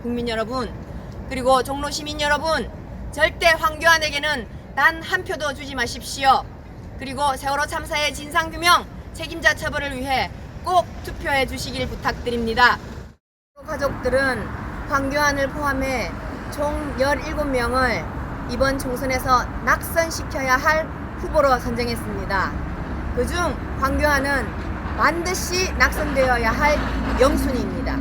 국민 여러분, 그리고 종로 시민 여러분, 절대 황교안에게는 단 한 표도 주지 마십시오. 그리고 세월호 참사의 진상규명, 책임자 처벌을 위해 꼭 투표해 주시길 부탁드립니다. 가족들은 황교안을 포함해 총 17명을 이번 총선에서 낙선시켜야 할 후보로 선정했습니다. 그중 황교안은 반드시 낙선되어야 할 영순위입니다.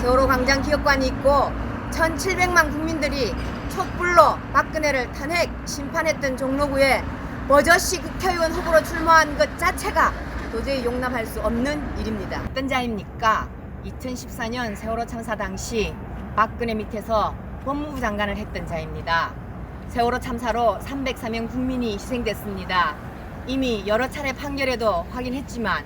세월호 광장 기억관이 있고 1700만 국민들이 촛불로 박근혜를 탄핵 심판했던 종로구에 버젓이 국회의원 후보로 출마한 것 자체가 도저히 용납할 수 없는 일입니다. 어떤 자입니까? 2014년 세월호 참사 당시 박근혜 밑에서 법무부 장관을 했던 자입니다. 세월호 참사로 304명 국민이 희생됐습니다. 이미 여러 차례 판결에도 확인했지만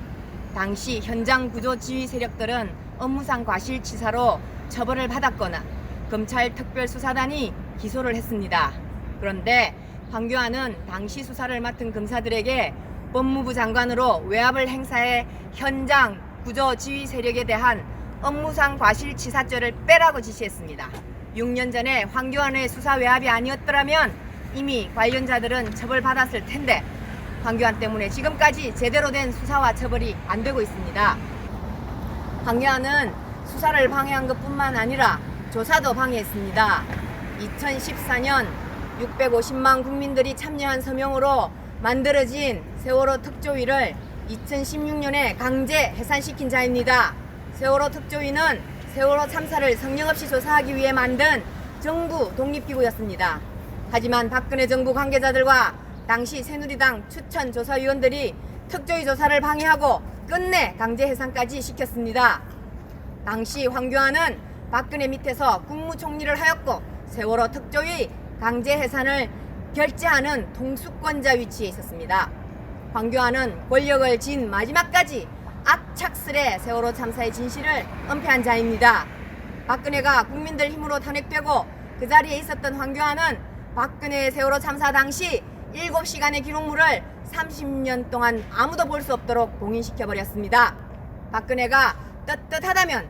당시 현장 구조 지휘 세력들은 업무상 과실치사로 처벌을 받았거나 검찰 특별수사단이 기소를 했습니다. 그런데 황교안은 당시 수사를 맡은 검사들에게 법무부 장관으로 외압을 행사해 현장 구조 지휘 세력에 대한 업무상 과실치사죄를 빼라고 지시했습니다. 6년 전에 황교안의 수사 외압이 아니었더라면 이미 관련자들은 처벌받았을 텐데 황교안 때문에 지금까지 제대로 된 수사와 처벌이 안 되고 있습니다. 황교안은 수사를 방해한 것뿐만 아니라 조사도 방해했습니다. 2014년 650만 국민들이 참여한 서명으로 만들어진 세월호 특조위를 2016년에 강제 해산시킨 자입니다. 세월호 특조위는 세월호 참사를 성령없이 조사하기 위해 만든 정부 독립기구였습니다. 하지만 박근혜 정부 관계자들과 당시 새누리당 추천 조사위원들이 특조위 조사를 방해하고 끝내 강제 해산까지 시켰습니다. 당시 황교안은 박근혜 밑에서 국무총리를 하였고 세월호 특조위 강제 해산을 결재하는 통수권자 위치에 있었습니다. 황교안은 권력을 쥔 마지막까지 악착스레 세월호 참사의 진실을 은폐한 자입니다. 박근혜가 국민들 힘으로 탄핵되고 그 자리에 있었던 황교안은 박근혜의 세월호 참사 당시 7시간의 기록물을 30년 동안 아무도 볼 수 없도록 봉인시켜버렸습니다. 박근혜가 떳떳하다면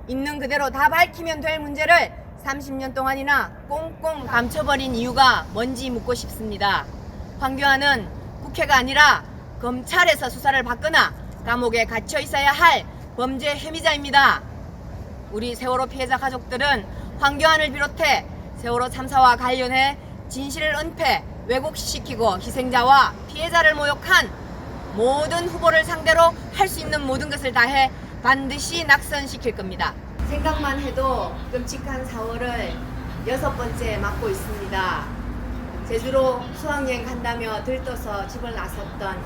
있는 그대로 다 밝히면 될 문제를 30년 동안이나 꽁꽁 감춰버린 이유가 뭔지 묻고 싶습니다. 황교안은 국회가 아니라 검찰에서 수사를 받거나 감옥에 갇혀 있어야 할 범죄 혐의자입니다. 우리 세월호 피해자 가족들은 황교안을 비롯해 세월호 참사와 관련해 진실을 은폐, 왜곡시키고 희생자와 피해자를 모욕한 모든 후보를 상대로 할 수 있는 모든 것을 다해 반드시 낙선시킬 겁니다. 생각만 해도 끔찍한 4월을 6번째 맞고 있습니다. 제주로 수학여행 간다며 들떠서 집을 나섰던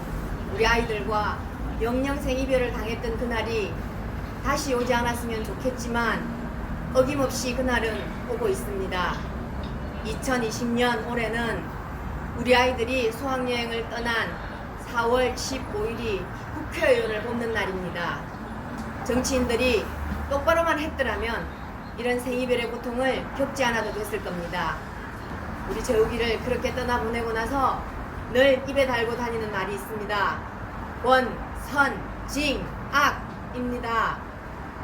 우리 아이들과 영영생 이별을 당했던 그날이 다시 오지 않았으면 좋겠지만 어김없이 그날은 오고 있습니다. 2020년 올해는 우리 아이들이 수학여행을 떠난 4월 15일이 국회의원을 뽑는 날입니다. 정치인들이 똑바로만 했더라면 이런 생이별의 고통을 겪지 않아도 됐을 겁니다. 우리 재욱이를 그렇게 떠나보내고 나서 늘 입에 달고 다니는 말이 있습니다. 권, 선, 징, 악입니다.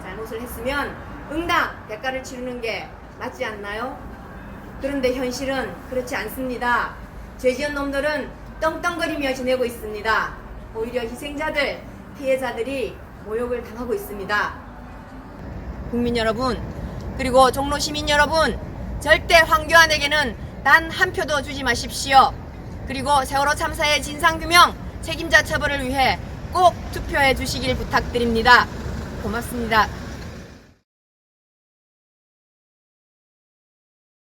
잘못을 했으면 응당 대가를 치르는 게 맞지 않나요? 그런데 현실은 그렇지 않습니다. 죄지은 놈들은 떵떵거리며 지내고 있습니다. 오히려 희생자들, 피해자들이 모욕을 당하고 있습니다. 국민 여러분, 그리고 종로 시민 여러분, 절대 황교안에게는 단 한 표도 주지 마십시오. 그리고 세월호 참사의 진상규명, 책임자 처벌을 위해 꼭 투표해 주시길 부탁드립니다. 고맙습니다.